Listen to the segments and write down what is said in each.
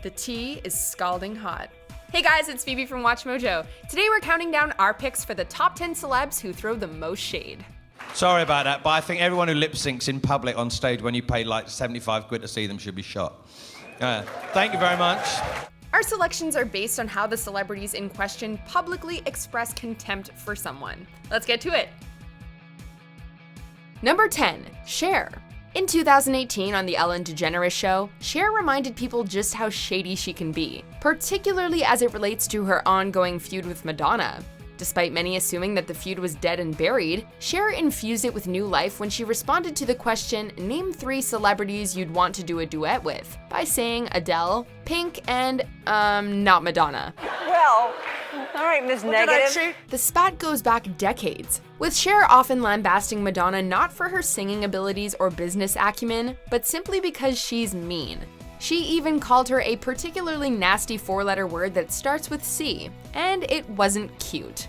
The tea is scalding hot. Hey guys, it's Phoebe from WatchMojo. Today we're counting down our picks for the top 10 celebs who throw the most shade. Sorry about that, but I think everyone who lip syncs in public on stage when you pay like 75 quid to see them should be shot. Thank you very much. Our selections are based on how the celebrities in question publicly express contempt for someone. Let's get to it. Number 10, Cher. In 2018 on the Ellen DeGeneres Show, Cher reminded people just how shady she can be, particularly as it relates to her ongoing feud with Madonna. Despite many assuming that the feud was dead and buried, Cher infused it with new life when she responded to the question, "Name 3 celebrities you'd want to do a duet with," by saying Adele, Pink, and, not Madonna. Well, all right, Ms. Negative. The spat goes back decades, with Cher often lambasting Madonna not for her singing abilities or business acumen, but simply because she's mean. She even called her a particularly nasty 4-letter word that starts with C, and it wasn't cute.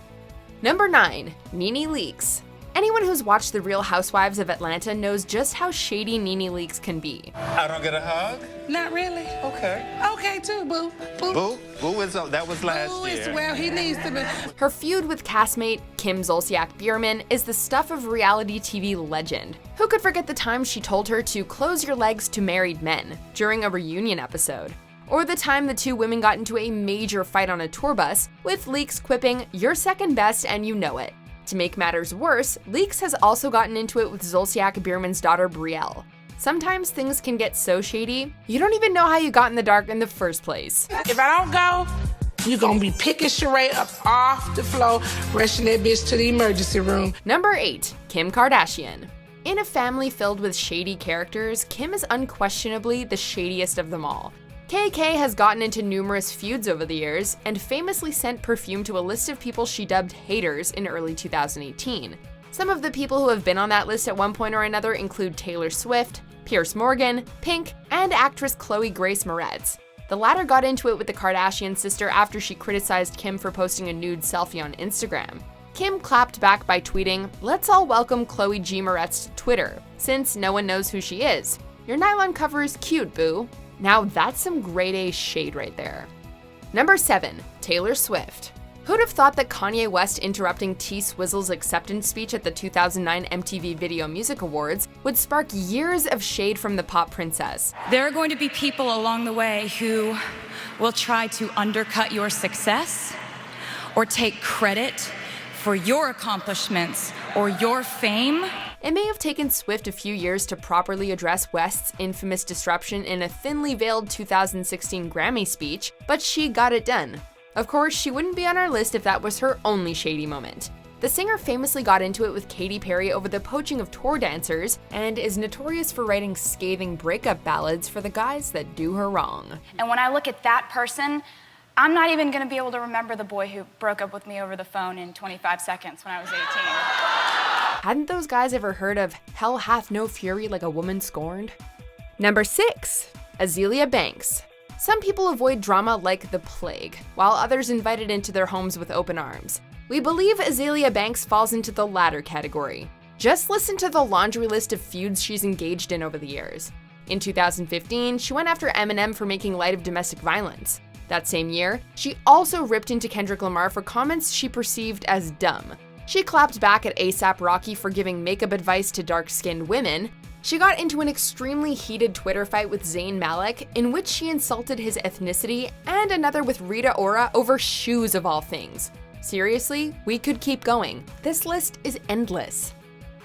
Number 9, NeNe Leakes. Anyone who's watched The Real Housewives of Atlanta knows just how shady NeNe Leakes can be. I don't get a hug? Not really. Okay. Okay, too, boo. Boo? Boo is that was last Boo is year. where he needs to be. Her feud with castmate Kim Bierman is the stuff of reality TV legend. Who could forget the time she told her to close your legs to married men during a reunion episode? Or the time the two women got into a major fight on a tour bus, with Leakes quipping, "You're second best and you know it." To make matters worse, Leakes has also gotten into it with Bierman's daughter Brielle. Sometimes things can get so shady, you don't even know how you got in the dark in the first place. If I don't go, you're gonna be picking Sheree up off the floor, rushing that bitch to the emergency room. Number 8, Kim Kardashian. In a family filled with shady characters, Kim is unquestionably the shadiest of them all. KK has gotten into numerous feuds over the years, and famously sent perfume to a list of people she dubbed haters in early 2018. Some of the people who have been on that list at one point or another include Taylor Swift, Piers Morgan, Pink, and actress Chloe Grace Moretz. The latter got into it with the Kardashian sister after she criticized Kim for posting a nude selfie on Instagram. Kim clapped back by tweeting, "Let's all welcome Chloe G. Moretz to Twitter, since no one knows who she is. Your nylon cover is cute, boo." Now that's some grade A shade right there. Number 7, Taylor Swift. Who'd have thought that Kanye West interrupting T-Swizzle's acceptance speech at the 2009 MTV Video Music Awards would spark years of shade from the pop princess? There are going to be people along the way who will try to undercut your success or take credit for your accomplishments or your fame. It may have taken Swift a few years to properly address West's infamous disruption in a thinly veiled 2016 Grammy speech, but she got it done. Of course, she wouldn't be on our list if that was her only shady moment. The singer famously got into it with Katy Perry over the poaching of tour dancers, and is notorious for writing scathing breakup ballads for the guys that do her wrong. And when I look at that person, I'm not even gonna be able to remember the boy who broke up with me over the phone in 25 seconds when I was 18. Hadn't those guys ever heard of "Hell hath no fury like a woman scorned"? Number 6, Azealia Banks. Some people avoid drama like the plague, while others invite it into their homes with open arms. We believe Azealia Banks falls into the latter category. Just listen to the laundry list of feuds she's engaged in over the years. In 2015, she went after Eminem for making light of domestic violence. That same year, she also ripped into Kendrick Lamar for comments she perceived as dumb. She clapped back at A$AP Rocky for giving makeup advice to dark-skinned women. She got into an extremely heated Twitter fight with Zayn Malik, in which she insulted his ethnicity, and another with Rita Ora over shoes of all things. Seriously, we could keep going. This list is endless.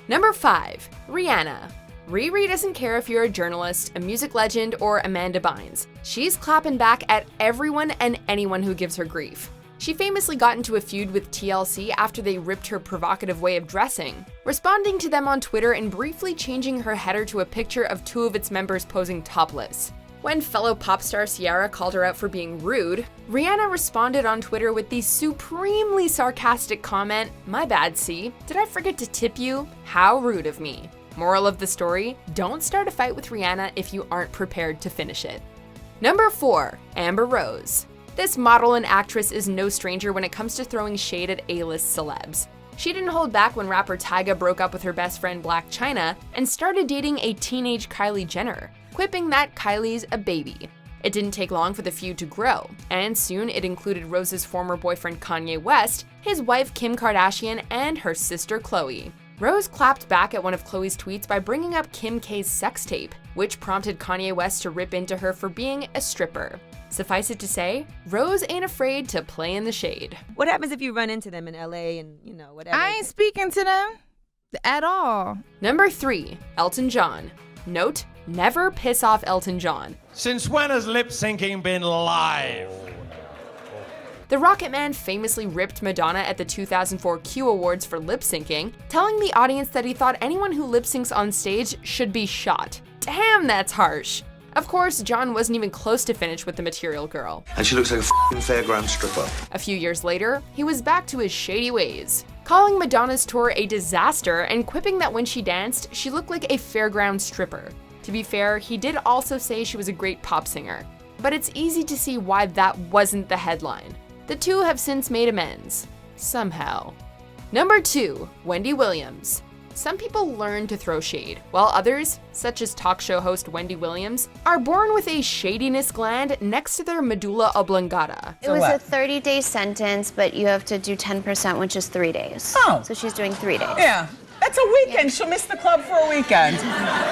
Number 5, Rihanna. Riri doesn't care if you're a journalist, a music legend, or Amanda Bynes. She's clapping back at everyone and anyone who gives her grief. She famously got into a feud with TLC after they ripped her provocative way of dressing, responding to them on Twitter and briefly changing her header to a picture of 2 of its members posing topless. When fellow pop star Ciara called her out for being rude, Rihanna responded on Twitter with the supremely sarcastic comment, "My bad, C. Did I forget to tip you? How rude of me." Moral of the story, don't start a fight with Rihanna if you aren't prepared to finish it. Number 4, Amber Rose. This model and actress is no stranger when it comes to throwing shade at A-list celebs. She didn't hold back when rapper Tyga broke up with her best friend Blac Chyna and started dating a teenage Kylie Jenner, quipping that Kylie's a baby. It didn't take long for the feud to grow, and soon it included Rose's former boyfriend Kanye West, his wife Kim Kardashian, and her sister Khloe. Rose clapped back at one of Khloe's tweets by bringing up Kim K's sex tape, which prompted Kanye West to rip into her for being a stripper. Suffice it to say, Rose ain't afraid to play in the shade. What happens if you run into them in LA and, whatever? I ain't speaking to them at all. Number 3, Elton John. Note, never piss off Elton John. Since when has lip syncing been live? The Rocket Man famously ripped Madonna at the 2004 Q Awards for lip syncing, telling the audience that he thought anyone who lip syncs on stage should be shot. Damn, that's harsh. Of course, John wasn't even close to finish with the Material Girl. And she looks like a f***ing fairground stripper. A few years later, he was back to his shady ways, calling Madonna's tour a disaster and quipping that when she danced, she looked like a fairground stripper. To be fair, he did also say she was a great pop singer, but it's easy to see why that wasn't the headline. The two have since made amends. Somehow. Number 2, Wendy Williams. Some people learn to throw shade, while others, such as talk show host Wendy Williams, are born with a shadiness gland next to their medulla oblongata. It was a 30-day sentence, but you have to do 10%, which is 3 days. Oh. So she's doing 3 days. Yeah. That's a weekend. Yeah. She'll miss the club for a weekend.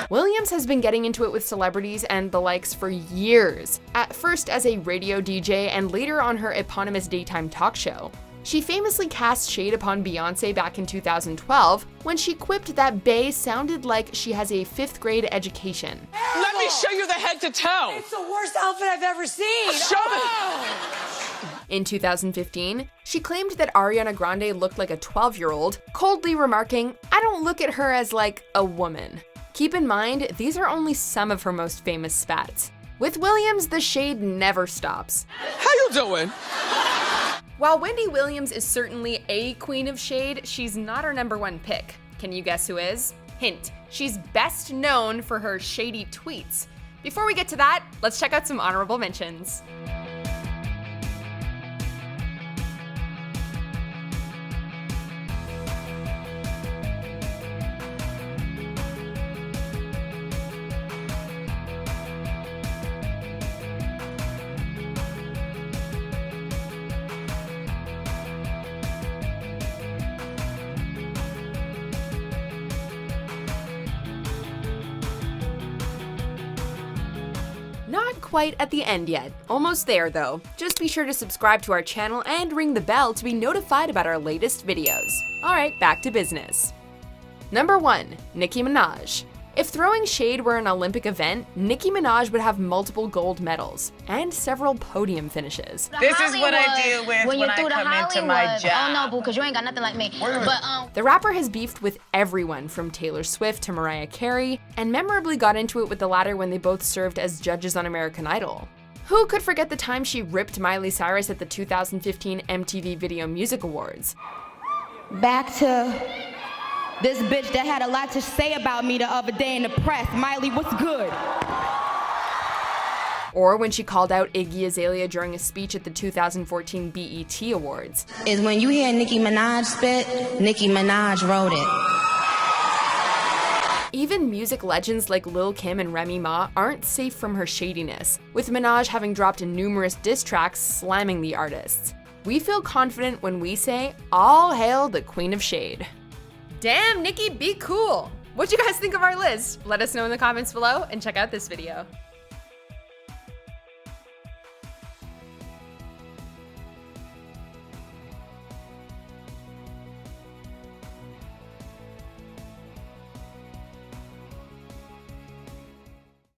Williams has been getting into it with celebrities and the likes for years, at first as a radio DJ and later on her eponymous daytime talk show. She famously cast shade upon Beyoncé back in 2012 when she quipped that Bey sounded like she has a 5th grade education. Let me show you the head to toe. It's the worst outfit I've ever seen. Show In 2015, she claimed that Ariana Grande looked like a 12-year-old, coldly remarking, "I don't look at her as like a woman." Keep in mind, these are only some of her most famous spats. With Williams, the shade never stops. How you doing? While Wendy Williams is certainly a queen of shade, she's not our number 1 pick. Can you guess who is? Hint, she's best known for her shady tweets. Before we get to that, let's check out some honorable mentions. Not quite at the end yet. Almost there though. Just be sure to subscribe to our channel and ring the bell to be notified about our latest videos. Alright, back to business. Number 1, Nicki Minaj. If throwing shade were an Olympic event, Nicki Minaj would have multiple gold medals and several podium finishes. This is what I deal with when I come into my job. Oh no, boo, because you ain't got nothing like me. But The rapper has beefed with everyone from Taylor Swift to Mariah Carey, and memorably got into it with the latter when they both served as judges on American Idol. Who could forget the time she ripped Miley Cyrus at the 2015 MTV Video Music Awards? Back to this bitch that had a lot to say about me the other day in the press. Miley, what's good? Or when she called out Iggy Azalea during a speech at the 2014 BET Awards. Is when you hear Nicki Minaj spit, Nicki Minaj wrote it. Even music legends like Lil' Kim and Remy Ma aren't safe from her shadiness, with Minaj having dropped numerous diss tracks slamming the artists. We feel confident when we say, all hail the Queen of Shade. Damn, Nicki, be cool! What'd you guys think of our list? Let us know in the comments below and check out this video.